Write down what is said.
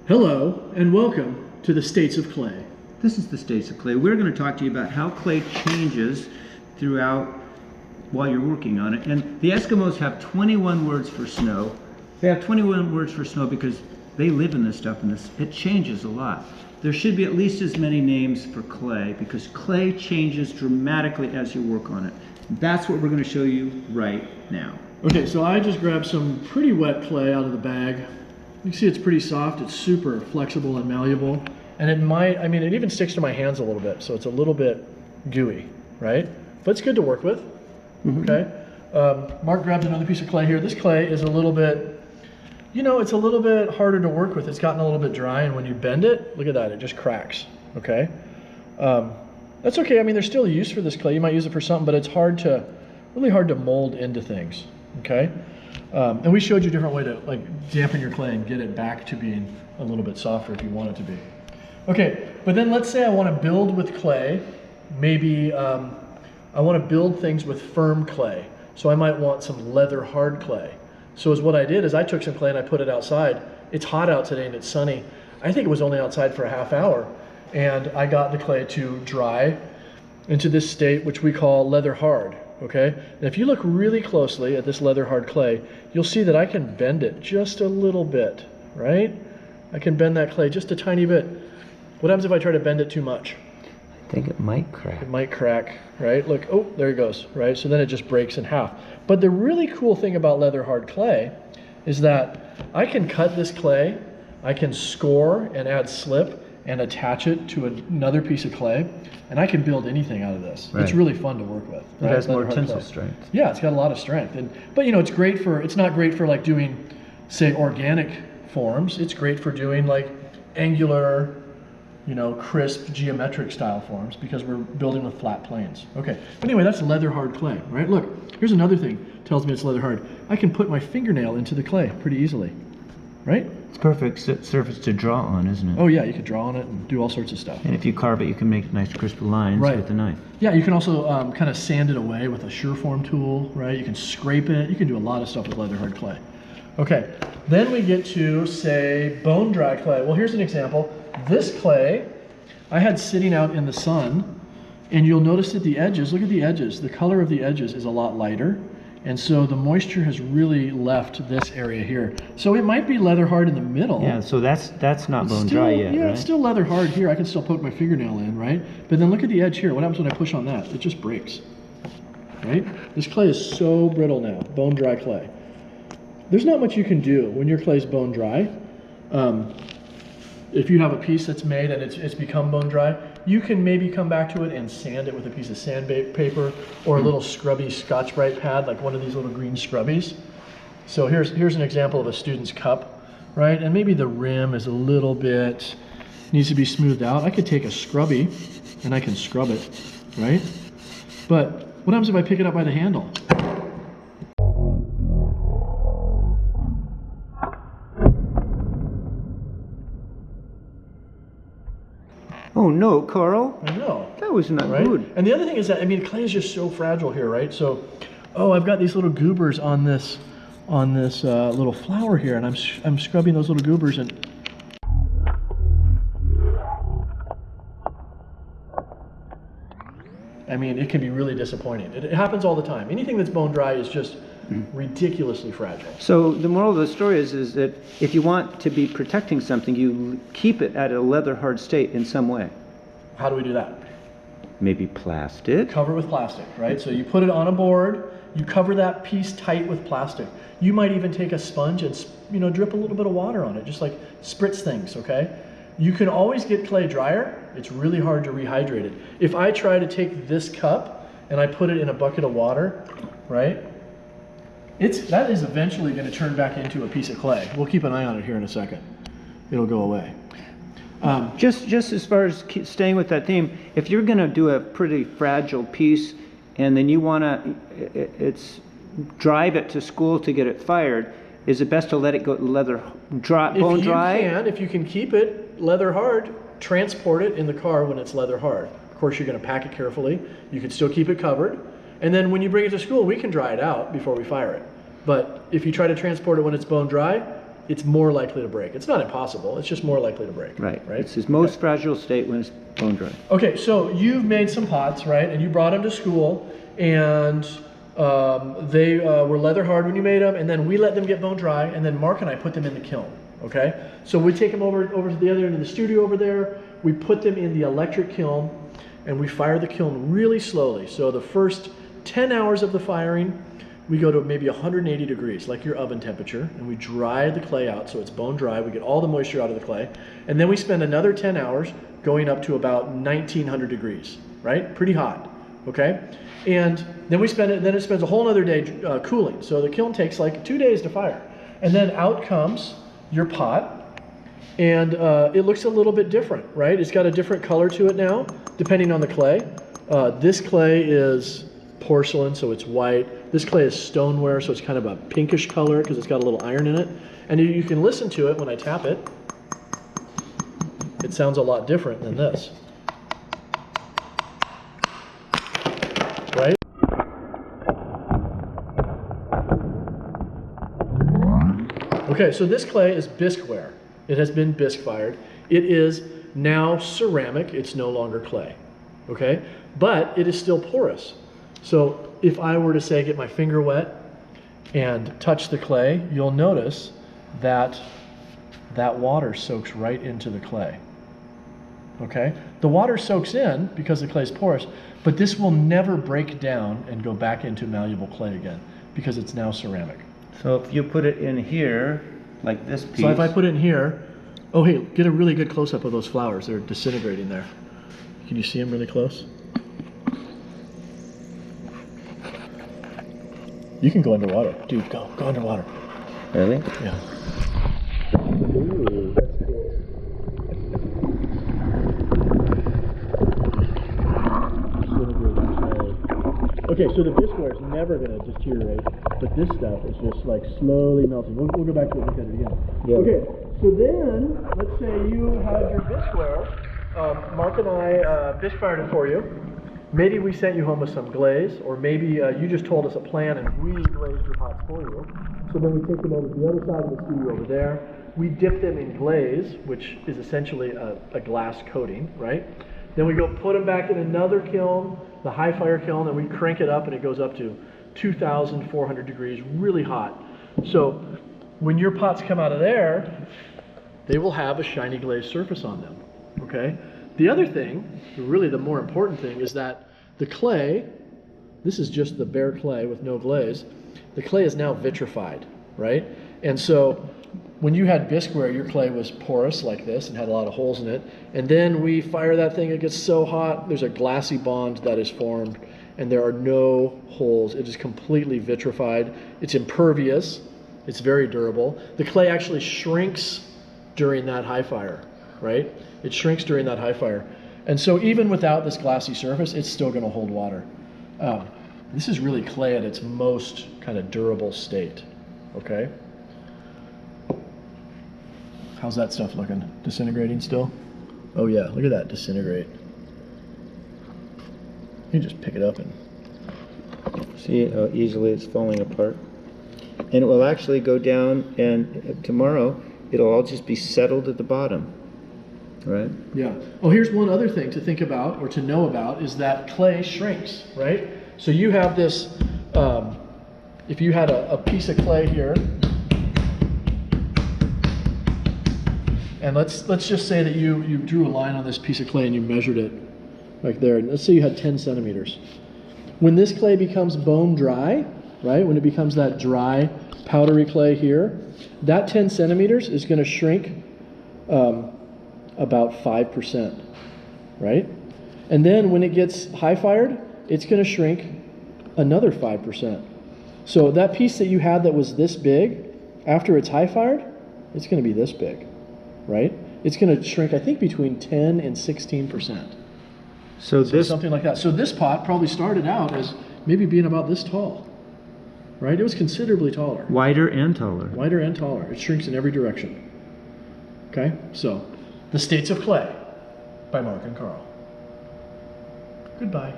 Hello and welcome to the States of Clay. This is the States of Clay. We're going to talk to you about how clay changes throughout while you're working on it. And the Eskimos have 21 words for snow. They have 21 words for snow because they live in this stuff and it changes a lot. There should be at least as many names for clay because clay changes dramatically as you work on it. That's what we're going to show you right now. Okay, so I just grabbed some pretty wet clay out of the bag. You can see it's pretty soft. It's super flexible and malleable. And it even sticks to my hands a little bit, so it's a little bit gooey, right? But it's good to work with, okay? Mark grabbed another piece of clay here. This clay is a little bit, it's a little bit harder to work with. It's gotten a little bit dry, and when you bend it, look at that, it just cracks, okay? That's okay. I mean, there's still a use for this clay. You might use it for something, but it's really hard to mold into things, okay? And we showed you a different way to dampen your clay and get it back to being a little bit softer if you want it to be. Okay, but then let's say I want to build with clay. Maybe I want to build things with firm clay. So I might want some leather hard clay. So what I did is I took some clay and I put it outside. It's hot out today and it's sunny. I think it was only outside for a half hour. And I got the clay to dry into this state, which we call leather hard. Okay, and if you look really closely at this leather hard clay, you'll see that I can bend it just a little bit, right? I can bend that clay just a tiny bit. What happens if I try to bend it too much? I think it might crack. It might crack, right? Look, oh, there it goes, right? So then it just breaks in half. But the really cool thing about leather hard clay is that I can cut this clay, I can score and add slip and attach it to another piece of clay, and I can build anything out of this. Right. It's really fun to work with. It has more tensile strength. Yeah, it's got a lot of strength. But it's not great for like doing, say, organic forms. It's great for doing like angular, crisp, geometric style forms because we're building with flat planes. Okay, but anyway, that's leather hard clay, right? Look, here's another thing tells me it's leather hard. I can put my fingernail into the clay pretty easily, right? It's perfect surface to draw on, isn't it? Oh yeah, you could draw on it and do all sorts of stuff. And if you carve it, you can make nice crisp lines with the knife. Yeah, you can also kind of sand it away with a Surform tool, right? You can scrape it. You can do a lot of stuff with leather hard clay. Okay, then we get to, say, bone dry clay. Well, here's an example. This clay I had sitting out in the sun, and you'll notice that the edges, look at the edges, the color of the edges is a lot lighter. And so the moisture has really left this area here. So it might be leather hard in the middle. Yeah, so that's not bone dry yet, yeah, right? It's still leather hard here. I can still poke my fingernail in, right? But then look at the edge here. What happens when I push on that? It just breaks, right? This clay is so brittle now, bone dry clay. There's not much you can do when your clay's bone dry. If you have a piece that's made and it's become bone dry, you can maybe come back to it and sand it with a piece of sandpaper or a little scrubby Scotch-Brite pad, like one of these little green scrubbies. So here's an example of a student's cup, right? And maybe the rim is a little bit, needs to be smoothed out. I could take a scrubby and I can scrub it, right? But what happens if I pick it up by the handle? Oh no, Karl. I know. That was not good. And the other thing is that, clay is just so fragile here, right? So, I've got these little goobers on this little flower here, and I'm scrubbing those little goobers, and it can be really disappointing. It happens all the time. Anything that's bone dry is just ridiculously fragile. So the moral of the story is that if you want to be protecting something, you keep it at a leather hard state in some way. How do we do that? Maybe plastic. Cover with plastic, right? So you put it on a board, you cover that piece tight with plastic. You might even take a sponge and drip a little bit of water on it, just like spritz things, okay? You can always get clay drier. It's really hard to rehydrate it. If I try to take this cup and I put it in a bucket of water, right? That is eventually going to turn back into a piece of clay. We'll keep an eye on it here in a second. It'll go away. Just as far as staying with that theme, if you're going to do a pretty fragile piece and then you want to drive it to school to get it fired, is it best to let it go bone dry? If you can keep it leather hard, transport it in the car when it's leather hard. Of course, you're going to pack it carefully. You can still keep it covered. And then when you bring it to school, we can dry it out before we fire it. But if you try to transport it when it's bone dry, it's more likely to break. It's not impossible, it's just more likely to break. Right. Right? It's its most fragile state when it's bone dry. Okay, so you've made some pots, right? And you brought them to school, and they were leather hard when you made them, and then we let them get bone dry, and then Mark and I put them in the kiln. Okay, so we take them over to the other end of the studio over there. We put them in the electric kiln, and we fire the kiln really slowly. So the first 10 hours of the firing, we go to maybe 180 degrees, like your oven temperature, and we dry the clay out so it's bone dry. We get all the moisture out of the clay, and then we spend another 10 hours going up to about 1900 degrees, right? Pretty hot, okay? And then it spends a whole other day cooling. So the kiln takes like 2 days to fire. And then out comes your pot, and it looks a little bit different, right? It's got a different color to it now, depending on the clay. This clay is porcelain, so it's white. This clay is stoneware, so it's kind of a pinkish color because it's got a little iron in it. And you can listen to it when I tap it. It sounds a lot different than this. Right? Okay, so this clay is bisqueware. It has been bisque fired. It is now ceramic. It's no longer clay. Okay? But it is still porous. So if I were to say get my finger wet and touch the clay, you'll notice that that water soaks right into the clay. Okay? The water soaks in because the clay is porous, but this will never break down and go back into malleable clay again because it's now ceramic. So if you put it in here, like this piece. So if I put it in here, oh hey, get a really good close-up of those flowers. They're disintegrating there. Can you see them really close? You can go underwater. Dude, go underwater. Really? Yeah. Ooh, that's cool. Okay, so the bisqueware is never going to deteriorate, but this stuff is just like slowly melting. We'll go back to it and look at it again. Yeah. Okay, so then, let's say you had your bisqueware. Mark and I bisque fired it for you. Maybe we sent you home with some glaze, or maybe you just told us a plan and we glazed your pots for you. So then we take them over to the other side of the studio over there. We dip them in glaze, which is essentially a glass coating, right? Then we go put them back in another kiln, the high fire kiln, and we crank it up and it goes up to 2,400 degrees, really hot. So when your pots come out of there, they will have a shiny glazed surface on them, okay? The other thing, really the more important thing, is that the clay, this is just the bare clay with no glaze, the clay is now vitrified, right? And so when you had bisqueware, your clay was porous like this and had a lot of holes in it. And then we fire that thing, it gets so hot, there's a glassy bond that is formed, and there are no holes. It is completely vitrified. It's impervious. It's very durable. The clay actually shrinks during that high fire, right? It shrinks during that high fire. And so even without this glassy surface, it's still going to hold water. This is really clay at its most kind of durable state, okay? How's that stuff looking? Disintegrating still? Oh yeah, look at that disintegrate. You just pick it up and... See how easily it's falling apart? And it will actually go down, and tomorrow it'll all just be settled at the bottom, right? Yeah. Oh, here's one other thing to think about or to know about is that clay shrinks, right? So you have this, if you had a piece of clay here, and let's just say that you drew a line on this piece of clay and you measured it like there. And let's say you had 10 centimeters. When this clay becomes bone dry, right, when it becomes that dry, powdery clay here, that 10 centimeters is going to shrink about 5%, right? And then when it gets high fired, it's going to shrink another 5%. So that piece that you had that was this big, after it's high fired, it's going to be this big, right? It's going to shrink, I think, between 10 and 16%. So this, something like that. So this pot probably started out as maybe being about this tall, right? It was considerably taller. wider and taller. Wider and taller. It shrinks in every direction. Okay? So, The States of Clay by Mark and Karl. Goodbye.